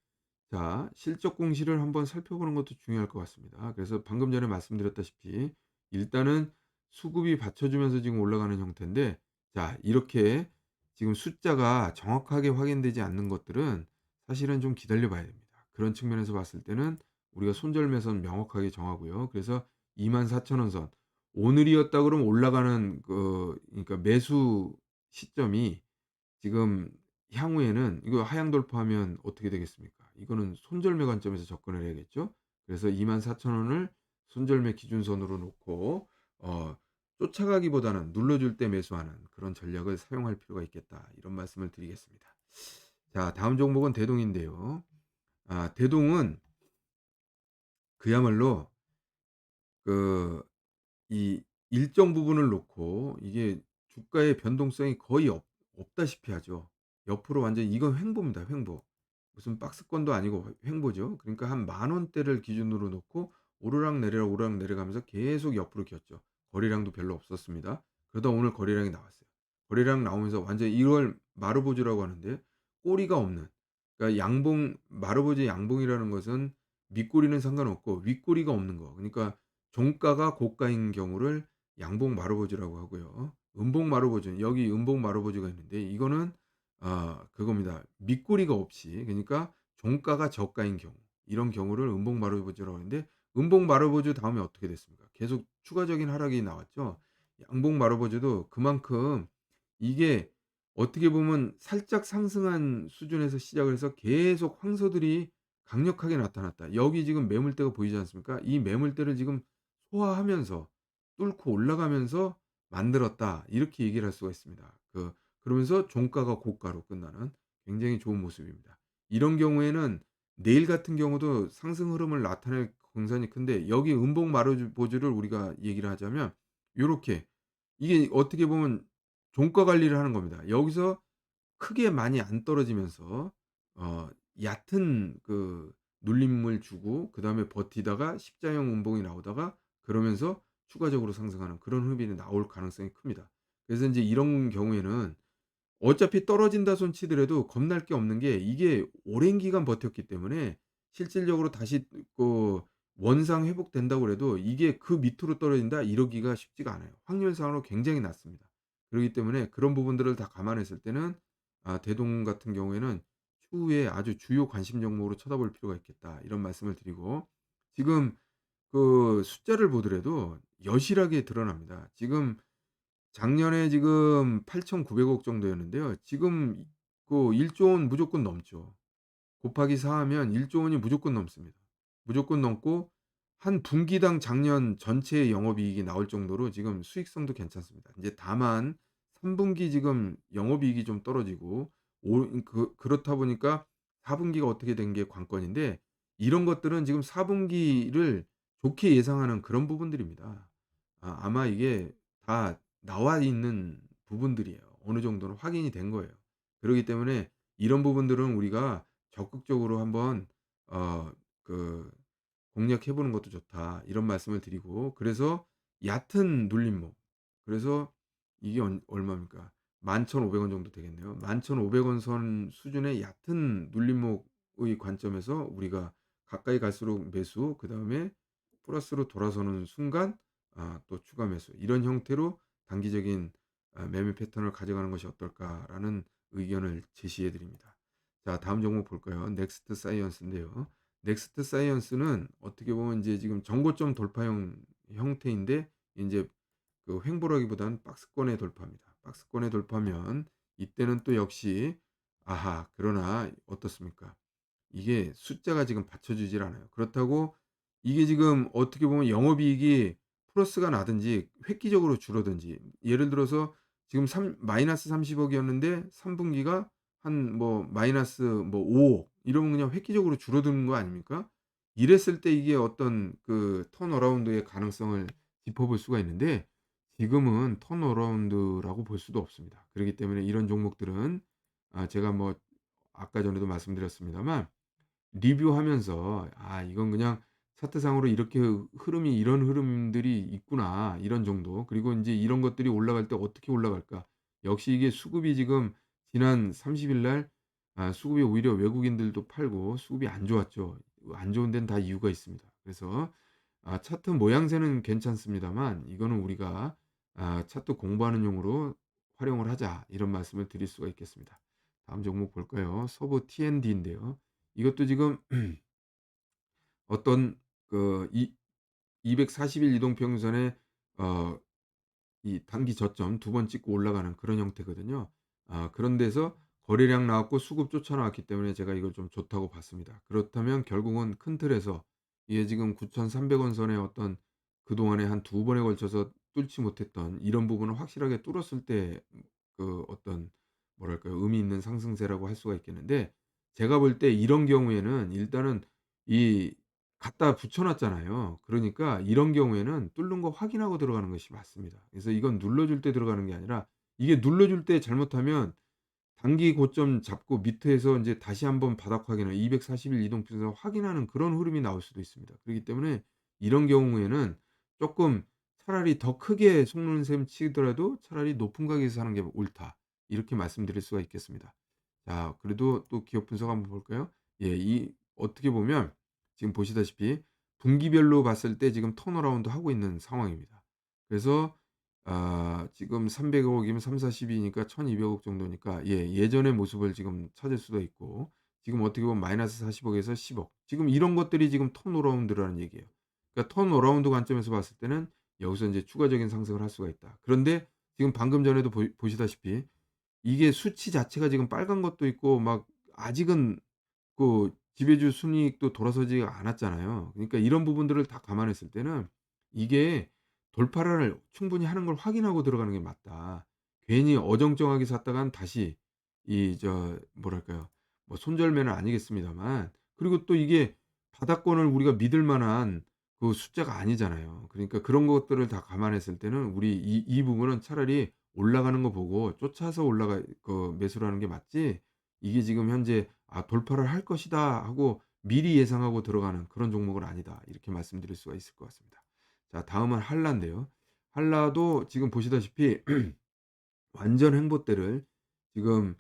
자, 실적 공시를 한번 살펴보는 것도 중요할 것 같습니다. 그래서 방금 전에 말씀드렸다시피 일단은 수급이 받쳐주면서 지금 올라가는 형태인데, 자, 이렇게 지금 숫자가 정확하게 확인되지 않는 것들은 사실은 좀 기다려 봐야 됩니다. 그런 측면에서 봤을 때는 우리가 손절매선 명확하게 정하고요. 그래서 24,000원 선, 오늘이었다 그러면 올라가는 그러니까 매수 시점이 지금 향후에는 이거 하향 돌파하면 어떻게 되겠습니까? 이거는 손절매 관점에서 접근을 해야겠죠. 그래서 24,000 원을 손절매 기준선으로 놓고 쫓아가기보다는 눌러줄 때 매수하는 그런 전략을 사용할 필요가 있겠다. 이런 말씀을 드리겠습니다. 자, 다음 종목은 대동인데요. 대동은 그야말로 그 이 일정 부분을 놓고 이게 주가의 변동성이 거의 없다시피 하죠. 옆으로 완전히 이건 횡보입니다, 횡보. 무슨 박스권도 아니고 횡보죠. 그러니까 한 만 원대를 기준으로 놓고 오르락 내려가면서 계속 옆으로 기었죠. 거래량도 별로 없었습니다. 그러다 오늘 거래량이 나왔어요. 거래량 나오면서 완전히 이걸 마르보즈라고 하는데, 꼬리가 없는, 그러니까 양봉, 마르보즈 양봉이라는 것은 밑꼬리는 상관없고 윗꼬리가 없는 거. 그러니까 종가가 고가인 경우를 양봉 마르보즈라고 하고요. 음봉 마르보즈는, 여기 음봉 마르보즈가 있는데 이거는 그겁니다. 밑꼬리가 없이, 그러니까 종가가 저가인 경우, 이런 경우를 음봉 마르보즈라고 하는데, 음봉 마르보즈 다음에 어떻게 됐습니까? 계속 추가적인 하락이 나왔죠. 양봉 마르보즈도 그만큼 이게 어떻게 보면 살짝 상승한 수준에서 시작을 해서 계속 황소들이 강력하게 나타났다. 여기 지금 매물대가 보이지 않습니까? 이 매물대를 지금 소화하면서 뚫고 올라가면서 만들었다. 이렇게 얘기를 할 수가 있습니다. 그러면서 종가가 고가로 끝나는 굉장히 좋은 모습입니다. 이런 경우에는 내일 같은 경우도 상승 흐름을 나타낼 공산이 큰데, 여기 음봉 마르보즈를 우리가 얘기를 하자면 요렇게, 이게 어떻게 보면 종가 관리를 하는 겁니다. 여기서 크게 많이 안 떨어지면서 어 얕은 눌림을 주고 그다음에 버티다가 십자형 음봉이 나오다가 그러면서 추가적으로 상승하는 그런 흐름이 나올 가능성이 큽니다. 그래서 인제 이런 경우에는 어차피 떨어진다 손 치더라도 겁날 게 없는 게, 이게 오랜 기간 버텼기 때문에 실질적으로 다시 원상 회복된다고 그래도 이게 그 밑으로 떨어진다 이러기가 쉽지가 않아요. 확률상으로 굉장히 낮습니다. 그러기 때문에 그런 부분들을 다 감안했을 때는 대동 같은 경우에는 추후에 아주 주요 관심 종목으로 쳐다볼 필요가 있겠다. 이런 말씀을 드리고, 지금 숫자를 보더라도 여실하게 드러납니다. 지금 작년에 지금 8,900억 정도였는데요. 지금 1조 원 무조건 넘죠. 곱하기 4 하면 1조 원이 무조건 넘습니다. 무조건 넘고 한 분기당 작년 전체 영업이익이 나올 정도로 지금 수익성도 괜찮습니다. 인제 다만 3 분기 지금 영업이익이 좀 떨어지고 그렇다 보니까 4 분기가 어떻게 된 게 관건인데, 이런 것들은 지금 4 분기를 좋게 예상하는 그런 부분들입니다. 아마 이게 다 나와 있는 부분들이에요. 어느 정도는 확인이 된 거예요. 그러기 때문에 이런 부분들은 우리가 적극적으로 한번 어 그 '공략해 보는 것도 좋다.' 이런 말씀을 드리고, 그래서 얕은 눌림목, 그래서 이게 얼마입니까? 11,500원 정도 되겠네요. 11,500원 선 수준의 얕은 눌림목의 관점에서 우리가 가까이 갈수록 매수, 그다음에 플러스로 돌아서는 순간 또 추가 매수, 이런 형태로 단기적인 매매 패턴을 가져가는 것이 어떨까라는 의견을 제시해 드립니다. 자, 다음 종목 볼까요? 넥스트 사이언스인데요. 넥스트 사이언스는 어떻게 보면 이제 지금 정고점 돌파형 형태인데, 인제 횡보라기보다는 박스권의 돌파입니다. 박스권의 돌파면 이때는 또 역시, 그러나 어떻습니까? 이게 숫자가 지금 받쳐주질 않아요. 그렇다고 이게 지금 어떻게 보면 영업이익이 플러스가 나든지 획기적으로 줄어든지, 예를 들어서 지금 마이너스 30억 이었는데 3 분기가 한 마이너스 5억 이러면 그냥 획기적으로 줄어드는 거 아닙니까? 이랬을 때 이게 어떤 턴어라운드의 가능성을 짚어볼 수가 있는데, 지금은 턴어라운드라고 볼 수도 없습니다. 그렇기 때문에 이런 종목들은 제가 아까 전에도 말씀드렸습니다만 리뷰하면서 '아 이건 그냥 차트상으로 이렇게 흐름이 이런 흐름들이 있구나.' 이런 정도. 그리고 인제 '이런 것들이 올라갈 때 어떻게 올라갈까?' 역시 이게 수급이 지금 지난 30일 날 수급이 오히려 외국인들도 팔고 수급이 안 좋았죠. 안 좋은 데는 다 이유가 있습니다. 그래서 차트 모양새는 괜찮습니다만 이거는 우리가 '차트 공부하는 용으로 활용을 하자.' 이런 말씀을 드릴 수가 있겠습니다. 다음 종목 볼까요? 서부 T&D인데요. 이것도 지금 어떤 그 이 240일 이동 평균선에 어 이 단기 저점 두 번 찍고 올라가는 그런 형태거든요. 그런 데서 거래량 나왔고 수급 쫓아 나왔기 때문에 제가 이걸 좀 좋다고 봤습니다. 그렇다면 결국은 큰 틀에서 이게 지금 9,300원 선의 어떤 그동안에 한 두 번에 걸쳐서 뚫지 못했던 이런 부분을 확실하게 뚫었을 때 어떤 뭐랄까요? 의미 있는 상승세라고 할 수가 있겠는데, 제가 볼 때 이런 경우에는 일단은 이 갖다 붙여 놨잖아요. 그러니까 이런 경우에는 뚫는 거 확인하고 들어가는 것이 맞습니다. 그래서 이건 눌러줄 때 들어가는 게 아니라, 이게 눌러줄 때 잘못하면 단기 고점 잡고 밑에서 인제 다시 한번 바닥 확인을 240일 이동평선 확인하는 그런 흐름이 나올 수도 있습니다. 그렇기 때문에 이런 경우에는 쪼끔 차라리 더 크게 속는 셈 치더라도 차라리 높은 가격에서 사는 게 옳다. 이렇게 말씀드릴 수가 있겠습니다. 자, 그래도 또 기업 분석 한번 볼까요? 예, 이 어떻게 보면 지금 보시다시피 분기별로 봤을 때 지금 턴어라운드 하고 있는 상황입니다. 그래서 지금 300억 억이면 3-40 이니까 1,200억 정도니까, 예, 예전의 모습을 지금 찾을 수도 있고, 지금 어떻게 보면 마이너스 40억 에서 10억, 지금 이런 것들이 지금 턴어라운드라는 얘기예요. 그러니까 턴어라운드 관점에서 봤을 때는 여기서 인제 추가적인 상승을 할 수가 있다. 그런데 지금 방금 전에도 보시다시피 이게 수치 자체가 지금 빨간 것도 있고 막 아직은 지배주 순이익도 돌아서지 않았잖아요. 그러니까 이런 부분들을 다 감안했을 때는 이게 돌파를 충분히 하는 걸 확인하고 들어가는 게 맞다. 괜히 어정쩡하게 샀다간 다시 뭐랄까요. 뭐 손절매는 아니겠습니다만, 그리고 또 이게 바닥권을 우리가 믿을 만한 숫자가 아니잖아요. 그러니까 그런 것들을 다 감안했을 때는 우리 이 부분은 차라리 올라가는 거 보고 쫓아서 매수를 하는 게 맞지, 이게 지금 현재 '아 돌파를 할 것이다.' 하고 미리 예상하고 들어가는 그런 종목은 아니다. 이렇게 말씀드릴 수가 있을 것 같습니다. 자, 다음은 한라인데요. 한라도 지금 보시다시피 완전 행보대를 지금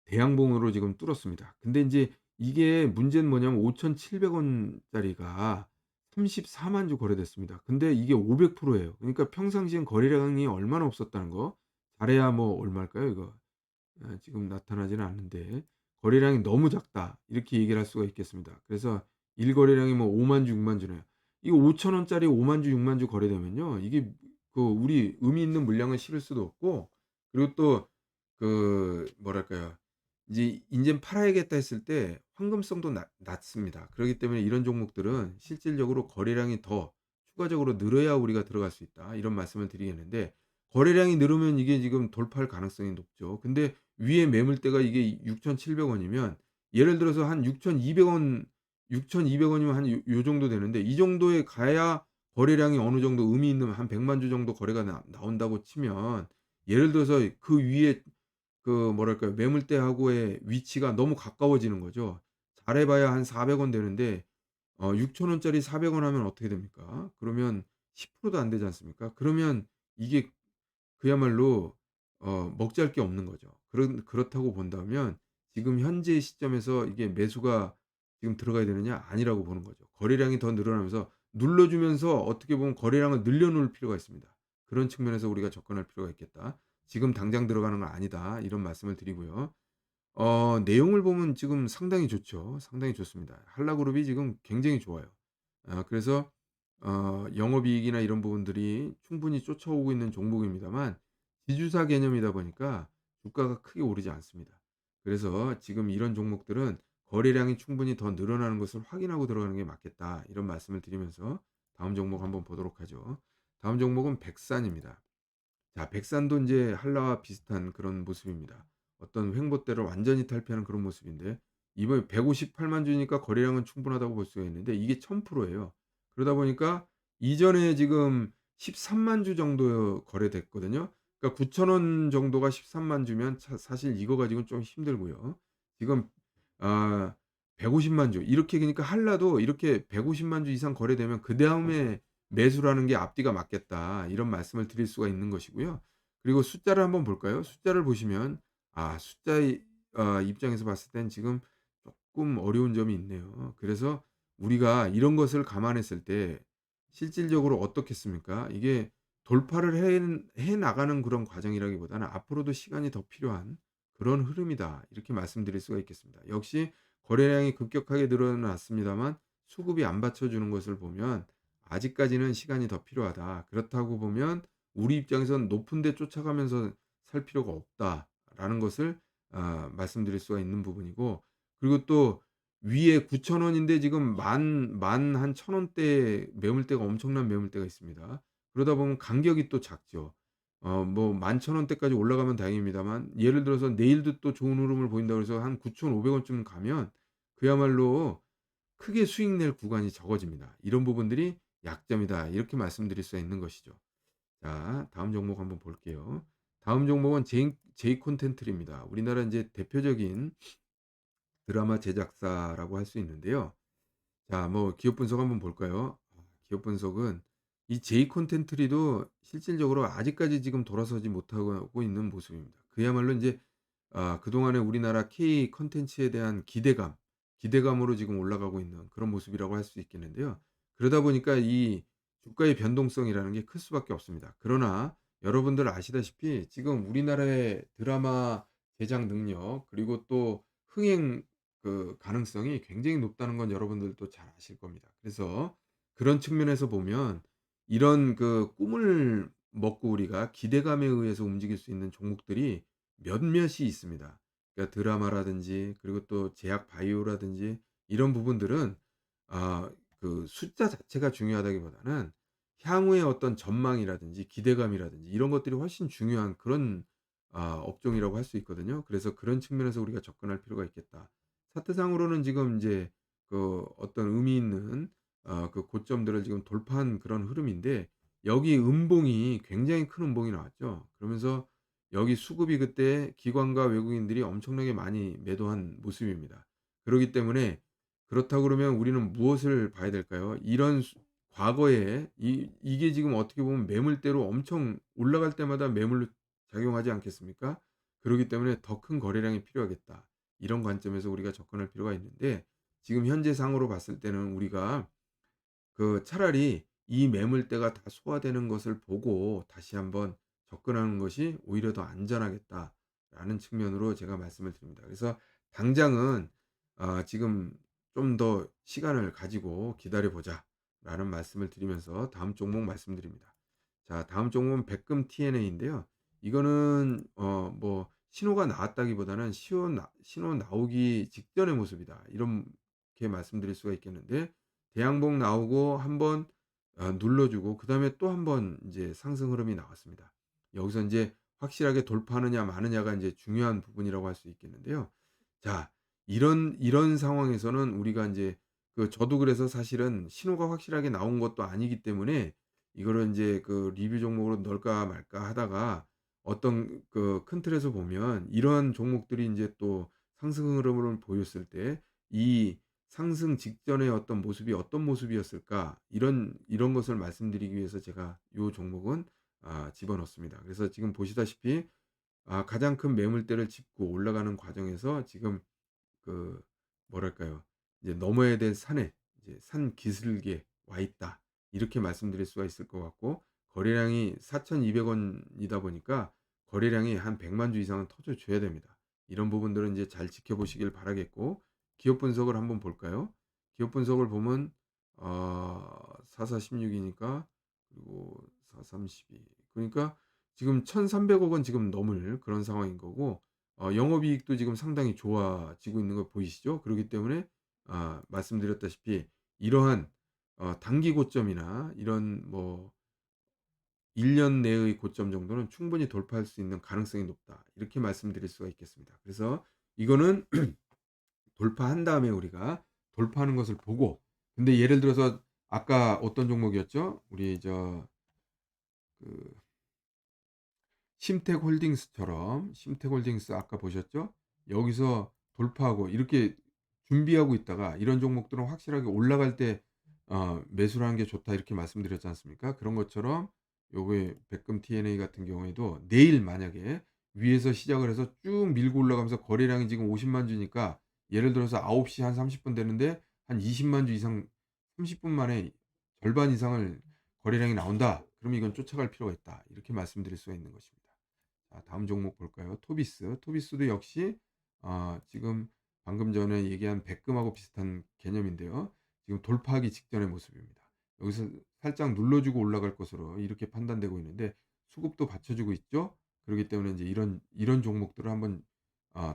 대양봉으로 지금 뚫었습니다. 근데 인제 이게 문제는 뭐냐면 5,700 원짜리가 34만 주 거래됐습니다. 근데 이게 500% 예요. 그러니까 평상시엔 거래량이 얼마나 없었다는 거. 잘해야 뭐 얼마일까요 이거? 지금 나타나지는 않는데, "거래량이 너무 작다." 이렇게 얘기를 할 수가 있겠습니다. 그래서 일 거래량이 뭐 5만 주, 6만 주네요. 이거 5천 원짜리 5만 주, 6만 주 거래되면요, 이게 우리 의미 있는 물량을 실을 수도 없고, 그리고 또 뭐랄까요. 이제 '인젠 팔아야겠다.' 했을 때 황금성도 낮습니다. 그러기 때문에 이런 종목들은 실질적으로 거래량이 더 추가적으로 늘어야 우리가 들어갈 수 있다. 이런 말씀을 드리겠는데, 거래량이 늘으면 이게 지금 돌파할 가능성이 높죠. 근데 위에 매물대가 이게 6,700 원이면, 예를 들어서 한 6,200 원, 6,200 원이면 한 요 정도 되는데, 이 정도에 가야 거래량이 어느 정도 의미 있는 한 100만 주 정도 거래가 나온다고 치면, 예를 들어서 그 위에 뭐랄까요, 매물대하고의 위치가 너무 가까워지는 거죠. 잘해 봐야 한 400원 되는데 6천 원짜리 400원 하면 어떻게 됩니까? 그러면 10%도 안 되지 않습니까? 그러면 이게 그야말로 먹잘 게 없는 거죠. 그렇다고 본다면 지금 현재 시점에서 이게 매수가 지금 들어가야 되느냐? 아니라고 보는 거죠. 거래량이 더 늘어나면서 눌러주면서 어떻게 보면 거래량을 늘려 놓을 필요가 있습니다. 그런 측면에서 우리가 접근할 필요가 있겠다. 지금 당장 들어가는 건 아니다. 이런 말씀을 드리고요. 내용을 보면 지금 상당히 좋죠. 상당히 좋습니다. 한라그룹이 지금 굉장히 좋아요. 그래서 영업이익이나 이런 부분들이 충분히 쫓아오고 있는 종목입니다만, 지주사 개념이다 보니까 주가가 크게 오르지 않습니다. 그래서 지금 이런 종목들은 거래량이 충분히 더 늘어나는 것을 확인하고 들어가는 게 맞겠다. 이런 말씀을 드리면서 다음 종목 한번 보도록 하죠. 다음 종목은 백산입니다. 자, 백산도 인제 한라와 비슷한 그런 모습입니다. 어떤 횡보대를 완전히 탈피하는 그런 모습인데, 이번에 158만 주니까 거래량은 충분하다고 볼 수가 있는데 이게 1000% 예요. 그러다 보니까 이전에 지금 13만 주 정도 거래됐거든요. 그러니까 9,000원 정도가 13만 주면 사실 이거 가지고는 좀 힘들고요. 지금 아 150만 주 이렇게, 그러니까 할라도 이렇게 150만 주 이상 거래되면 그다음에 매수라는 게 앞뒤가 맞겠다, 이런 말씀을 드릴 수가 있는 것이고요. 그리고 숫자를 한번 볼까요? 숫자를 보시면 숫자의 입장에서 봤을 땐 지금 쪼끔 어려운 점이 있네요. 그래서 우리가 이런 것을 감안했을 때 실질적으로 어떻겠습니까? 이게 돌파를 해 나가는 그런 과정이라기보다는 '앞으로도 시간이 더 필요한 그런 흐름이다.' 이렇게 말씀드릴 수가 있겠습니다. 역시 거래량이 급격하게 늘어났습니다만 수급이 안 받쳐주는 것을 보면 '아직까지는 시간이 더 필요하다. 그렇다고 보면 우리 입장에서는 높은 데 쫓아가면서 살 필요가 없다.'라는 것을 말씀드릴 수가 있는 부분이고, 그리고 또 위에 9천 원인데 지금 만 한 1,000 원대 매물대가, 엄청난 매물대가 있습니다. 그러다 보면 간격이 또 작죠. 뭐 11,000 원대까지 올라가면 다행입니다만, 예를 들어서 내일도 또 좋은 흐름을 보인다고 해서 한 9,500 원쯤 가면 그야말로 크게 수익 낼 구간이 적어집니다. 이런 부분들이 약점이다, 이렇게 말씀드릴 수가 있는 것이죠. 자, 다음 종목 한번 볼게요. 다음 종목은 제이 콘텐츠입니다. 우리나라 인제 대표적인 드라마 제작사라고 할 수 있는데요. 자, 뭐 기업 분석 한번 볼까요? 기업 분석은 이 제이 콘텐츠리도 실질적으로 아직까지 지금 돌아서지 못하고 있는 모습입니다. 그야말로 인제 그동안에 우리나라 K 콘텐츠에 대한 기대감으로 지금 올라가고 있는 그런 모습이라고 할 수 있겠는데요. 그러다 보니까 이 주가의 변동성이라는 게 클 수밖에 없습니다. 그러나 여러분들 아시다시피 지금 우리나라의 드라마 제작 능력, 그리고 또 흥행 가능성이 굉장히 높다는 건 여러분들도 잘 아실 겁니다. 그래서 그런 측면에서 보면 이런 꿈을 먹고 우리가 기대감에 의해서 움직일 수 있는 종목들이 몇몇이 있습니다. 그러니까 드라마라든지, 그리고 또 제약 바이오라든지, 이런 부분들은 아 숫자 자체가 중요하다기보다는 향후의 어떤 전망이라든지 기대감이라든지 이런 것들이 훨씬 중요한 그런 업종이라고 할 수 있거든요. 그래서 그런 측면에서 우리가 접근할 필요가 있겠다. 차트상으로는 지금 인제 어떤 의미 있는 고점들을 지금 돌파한 그런 흐름인데, 여기 음봉이 굉장히 큰 음봉이 나왔죠. 그러면서 여기 수급이 그때 기관과 외국인들이 엄청나게 많이 매도한 모습입니다. 그러기 때문에, 그렇다고 그러면 우리는 무엇을 봐야 될까요? 이런 과거에 이게 지금 어떻게 보면 매물대로 엄청 올라갈 때마다 매물로 작용하지 않겠습니까? 그러기 때문에 '더 큰 거래량이 필요하겠다.' 이런 관점에서 우리가 접근할 필요가 있는데, 지금 현재 상으로 봤을 때는 우리가 차라리 이 매물대가 다 소화되는 것을 보고 다시 한번 접근하는 것이 오히려 더 안전하겠다라는 측면으로 제가 말씀을 드립니다. 그래서 당장은 지금 좀 더 시간을 가지고 기다려 보자라는 말씀을 드리면서 다음 종목 말씀드립니다. 자, 다음 종목은 백금 TNA인데요. 이거는 뭐 신호가 나왔다기보다는 신호 나오기 직전의 모습이다, 이렇게 말씀드릴 수가 있겠는데, 대양봉 나오고 한번 눌러 주고 그다음에 또 한번 인제 상승 흐름이 나왔습니다. 여기서 인제 확실하게 돌파하느냐 마느냐가 인제 중요한 부분이라고 할 수 있겠는데요. 자, 이런 상황에서는 우리가 인제 저도 그래서 사실은 신호가 확실하게 나온 것도 아니기 때문에 이거를 인제 리뷰 종목으로 넣을까 말까 하다가, 어떤 큰 틀에서 보면 이러한 종목들이 인제 또 상승 흐름을 보였을 때 이 상승 직전의 어떤 모습이 어떤 모습이었을까, 이런 것을 말씀드리기 위해서 제가 요 종목은 집어넣습니다. 그래서 지금 보시다시피 가장 큰 매물대를 짚고 올라가는 과정에서 지금 그 뭐랄까요? 이제 넘어야 될 산에 이제 산 기슭에 와 있다, 이렇게 말씀드릴 수가 있을 것 같고, 거래량이 4,200 원이다 보니까 거래량이 한 100만 주 이상은 터져 줘야 됩니다. 이런 부분들은 이제 잘 지켜보시길 바라겠고, 기업 분석을 한번 볼까요? 기업 분석을 보면 4416 이니까, 그리고 4312, 그러니까 지금 1,300억 원 지금 넘을 그런 상황인 거고, 영업이익도 지금 상당히 좋아지고 있는 거 보이시죠? 그러기 때문에 말씀드렸다시피 이러한 단기 고점이나 이런 뭐 1년 내의 고점 정도는 충분히 돌파할 수 있는 가능성이 높다, 이렇게 말씀드릴 수가 있겠습니다. 그래서 이거는 돌파한 다음에 우리가 돌파하는 것을 보고, 근데 예를 들어서 아까 어떤 종목이었죠? 우리 그 심택홀딩스처럼, 심택홀딩스 아까 보셨죠? 여기서 돌파하고 이렇게 준비하고 있다가 이런 종목들은 확실하게 올라갈 때 매수를 하는 게 좋다 이렇게 말씀드렸지 않습니까? 그런 것처럼 요게 백금 TNA 같은 경우에도 내일 만약에 위에서 시작을 해서 쭉 밀고 올라가면서 거래량이 지금 50만 주니까 예를 들어서 9시 한 30분 되는데 한 20만 주 이상 30분 만에 절반 이상을 거래량이 나온다. 그러면 이건 쫓아갈 필요가 있다. 이렇게 말씀드릴 수가 있는 것입니다. 자, 다음 종목 볼까요? 토비스. 토비스도 역시 지금 방금 전에 얘기한 백금하고 비슷한 개념인데요. 지금 돌파하기 직전의 모습입니다. 여기서 살짝 눌러주고 올라갈 것으로 이렇게 판단되고 있는데 수급도 받쳐주고 있죠. 그렇기 때문에 이제 이런 종목들을 한번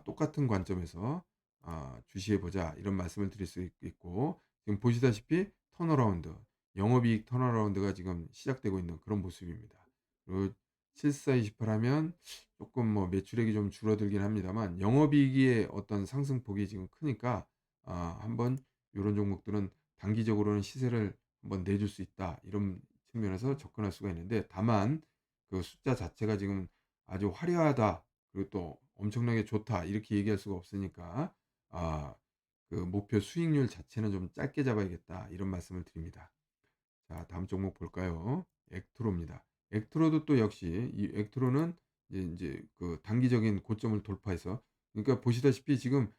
똑같은 관점에서 주시해 보자 이런 말씀을 드릴 수 있고 지금 보시다시피 턴어라운드 영업이익 턴어라운드가 지금 시작되고 있는 그런 모습입니다. 그리고 7428 하면 조금 뭐 매출액이 좀 줄어들긴 합니다만 영업이익의 어떤 상승폭이 지금 크니까 한번 요런 종목들은 단기적으로는 시세를 한번 내줄 수 있다. 이런 측면에서 접근할 수가 있는데 다만 그 숫자 자체가 지금 아주 화려하다. 그리고 또 엄청나게 좋다. 이렇게 얘기할 수가 없으니까 아 그 목표 수익률 자체는 좀 짧게 잡아야겠다. 이런 말씀을 드립니다. 자, 다음 종목 볼까요? 액트로입니다. 액트로도 또 역시 이 액트로는 이제 그 단기적인 고점을 돌파해서 그러니까 보시다시피 지금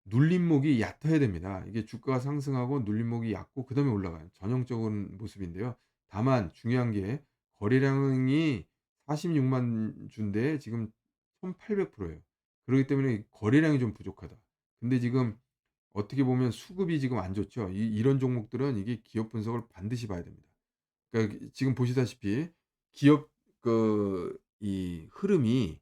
눌림목이 얕아야 됩니다. 이게 주가가 상승하고 눌림목이 얕고 그다음에 올라가요. 전형적인 모습인데요. 다만 중요한 게 거래량이 46만 주인데 지금 1800%예요. 그렇기 때문에 거래량이 좀 부족하다. 근데 지금 어떻게 보면 수급이 지금 안 좋죠. 이런 종목들은 이게 기업 분석을 반드시 봐야 됩니다. 그러니까 지금 보시다시피 기업 이 흐름이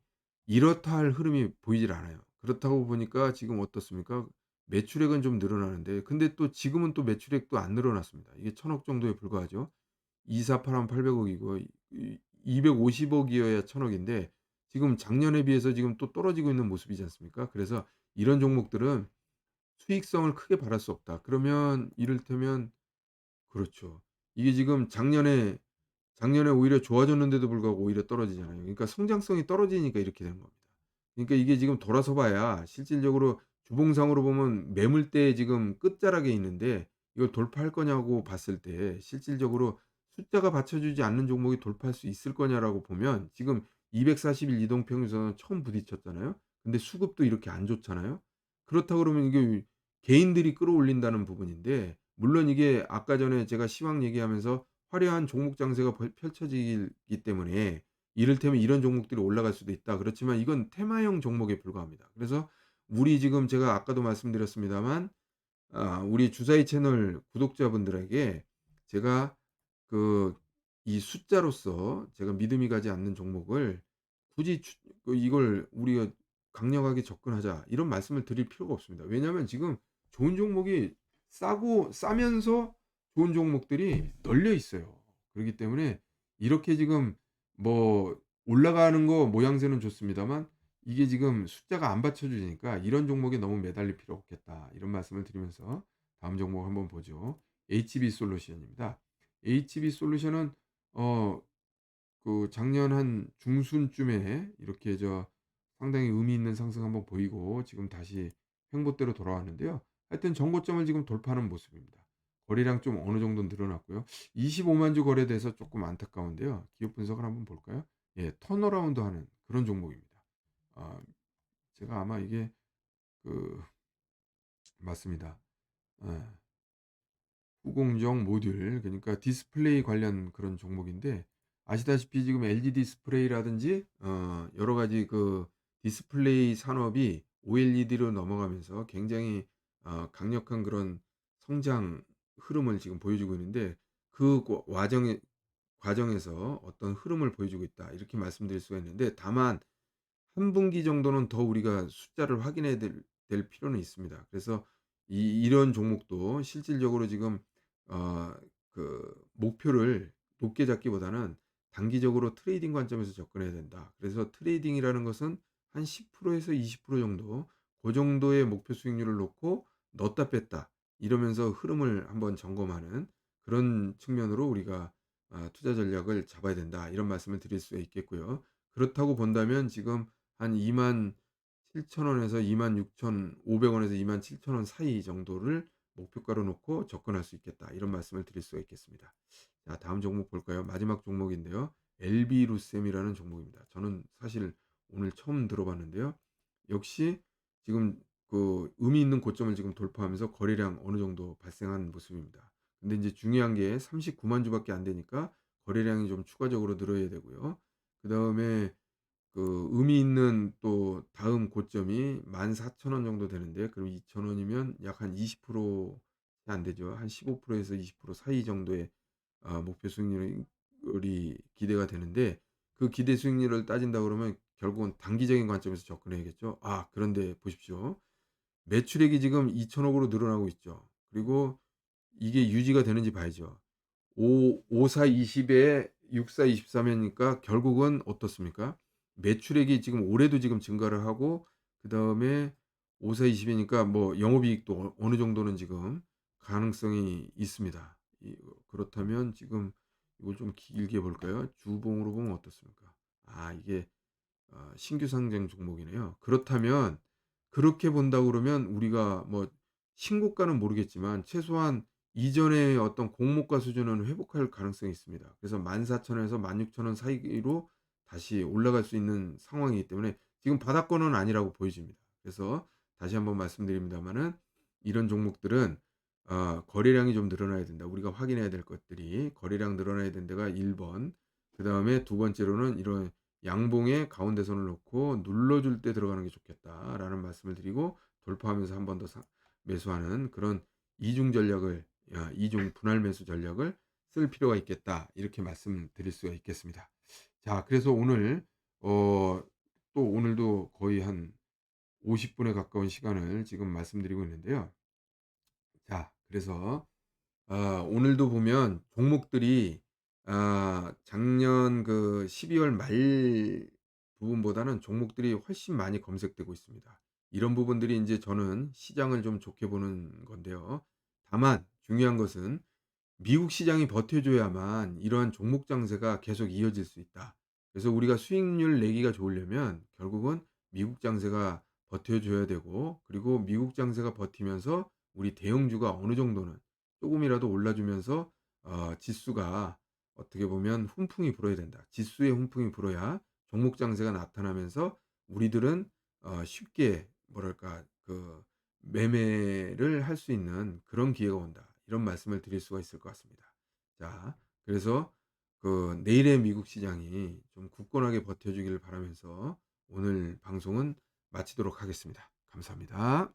이렇다 할 흐름이 보이질 않아요. 그렇다고 보니까 지금 어떻습니까? 매출액은 좀 늘어나는데 근데 또 지금은 또 매출액도 안 늘어났습니다. 이게 1,000억 정도에 불과하죠. 248 하면 800억 이고 250억 이어야 1,000억 인데 지금 작년에 비해서 지금 또 떨어지고 있는 모습이지 않습니까? 그래서 이런 종목들은 수익성을 크게 바랄 수 없다. 그러면 이를테면 그렇죠. 이게 지금 작년에 오히려 좋아졌는데도 불구하고 오히려 떨어지잖아요. 그러니까 성장성이 떨어지니까 이렇게 되는 겁니다. 그러니까 이게 지금 돌아서 봐야 실질적으로 주봉상으로 보면 매물대에 지금 끝자락에 있는데 이걸 돌파할 거냐고 봤을 때 실질적으로 숫자가 받쳐주지 않는 종목이 돌파할 수 있을 거냐라고 보면 지금 240일 이동평균선은 처음 부딪혔잖아요. 근데 수급도 이렇게 안 좋잖아요. 그렇다 그러면 이게 개인들이 끌어올린다는 부분인데 물론 이게 아까 전에 제가 시황 얘기하면서 화려한 종목 장세가 펼쳐지기 때문에 이를테면 이런 종목들이 올라갈 수도 있다. 그렇지만 이건 테마형 종목에 불과합니다. 그래서 우리 지금 제가 아까도 말씀드렸습니다만 우리 주사위 채널 구독자분들에게 제가 그 이 숫자로서 제가 믿음이 가지 않는 종목을 굳이 이걸 우리가 강력하게 접근하자 이런 말씀을 드릴 필요가 없습니다. 왜냐하면 지금 좋은 종목이 싸면서 좋은 종목들이 널려 있어요. 그렇기 때문에 이렇게 지금 뭐 올라가는 거 모양새는 좋습니다만 이게 지금 숫자가 안 받쳐 주니까 이런 종목에 너무 매달릴 필요 없겠다. 이런 말씀을 드리면서 다음 종목 한번 보죠. HB 솔루션입니다. HB 솔루션은 어 작년 한 중순쯤에 이렇게 상당히 의미 있는 상승 한번 보이고 지금 다시 횡보대로 돌아왔는데요. 하여튼 전고점을 지금 돌파하는 모습입니다. 거래량 좀 어느 정도 늘어났고요. 25만 주 거래돼서 조금 안타까운데요. 기업 분석을 한번 볼까요? 예, 턴어라운드 하는 그런 종목입니다. 아, 제가 아마 이게 그 맞습니다. 예. 후공정 모듈 그러니까 디스플레이 관련 그런 종목인데 아시다시피 지금 LG 디스플레이라든지 여러 가지 그 디스플레이 산업이 OLED로 넘어가면서 굉장히 강력한 그런 성장 흐름을 지금 보여주고 있는데 그 과정에서 어떤 흐름을 보여주고 있다. 이렇게 말씀드릴 수가 있는데 다만 한 분기 정도는 더 우리가 숫자를 확인해야 될 필요는 있습니다. 그래서 이런 종목도 실질적으로 지금 어 목표를 높게 잡기보다는 단기적으로 트레이딩 관점에서 접근해야 된다. 그래서 트레이딩이라는 것은 한 10% 에서 20% 정도 그 정도의 목표 수익률을 놓고 넣었다 뺐다 이러면서 흐름을 한번 점검하는 그런 측면으로 우리가 투자 전략을 잡아야 된다. 이런 말씀을 드릴 수 있겠고요. 그렇다고 본다면 지금 한 7,000원에서 26,500 원에서 27,000원 사이 정도를 목표가로 놓고 접근할 수 있겠다. 이런 말씀을 드릴 수가 있겠습니다. 자, 다음 종목 볼까요? 마지막 종목인데요. LB루셈이라는 종목입니다. 저는 사실 오늘 처음 들어봤는데요. 역시 지금 그 의미 있는 고점을 지금 돌파하면서 거래량 어느 정도 발생한 모습입니다. 근데 이제 중요한 게 39만 주밖에 안 되니까 거래량이 좀 추가적으로 늘어야 되고요. 그다음에 그 의미 있는 또 다음 고점이 14,000원 정도 되는데, 그럼 2,000 원이면 약 한 20%안 되죠. 한 15% 에서 20% 사이 정도의 목표 수익률이 기대가 되는데, 그 기대 수익률을 따진다 그러면 결국은 단기적인 관점에서 접근해야겠죠. 그런데 보십시오. 매출액이 지금 2,000억으로 늘어나고 있죠. 그리고 이게 유지가 되는지 봐야죠. 54 20에 64 23이니까 결국은 어떻습니까? 매출액이 지금 올해도 지금 증가를 하고, 그다음에 54 20이니까 뭐 영업이익도 어느 정도는 지금 가능성이 있습니다. 그렇다면 지금 이걸 좀 길게 볼까요? 주봉으로 보면 어떻습니까? 이게 신규 상장 종목이네요. 그렇다면 그렇게 본다 그러면 우리가 뭐 신고가는 모르겠지만 최소한 이전의 어떤 공모가 수준은 회복할 가능성이 있습니다. 그래서 14,000원에서 16,000원 사이로 다시 올라갈 수 있는 상황이기 때문에 지금 바닥권은 아니라고 보여집니다. 그래서 다시 한번 말씀드립니다마는, 이런 종목들은 거래량이 좀 늘어나야 된다. 우리가 확인해야 될 것들이 거래량 늘어나야 된다가 1번, 그다음에 두 번째로는 이런 양봉의 가운데선을 놓고 눌러줄 때 들어가는 게 좋겠다라는 말씀을 드리고, 돌파하면서 한 번 더 매수하는 그런 이중 전략을, 이중 분할 매수 전략을 쓸 필요가 있겠다. 이렇게 말씀을 드릴 수가 있겠습니다. 자, 그래서 오늘 어, 또 오늘도 거의 한 50분에 가까운 시간을 지금 말씀드리고 있는데요. 자, 그래서 오늘도 보면 종목들이 작년 그 12월 말 부분보다는 종목들이 훨씬 많이 검색되고 있습니다. 이런 부분들이 이제 저는 시장을 좀 좋게 보는 건데요. 다만 중요한 것은 미국 시장이 버텨줘야만 이러한 종목 장세가 계속 이어질 수 있다. 그래서 우리가 수익률 내기가 좋으려면 결국은 미국 장세가 버텨줘야 되고, 그리고 미국 장세가 버티면서 우리 대형주가 어느 정도는 조금이라도 올라주면서 지수가 어떻게 보면 훈풍이 불어야 된다. 지수의 훈풍이 불어야 종목 장세가 나타나면서 우리들은 쉽게 뭐랄까 그 매매를 할 수 있는 그런 기회가 온다. 이런 말씀을 드릴 수가 있을 것 같습니다. 자, 그래서 그 내일의 미국 시장이 좀 굳건하게 버텨주기를 바라면서 오늘 방송은 마치도록 하겠습니다. 감사합니다.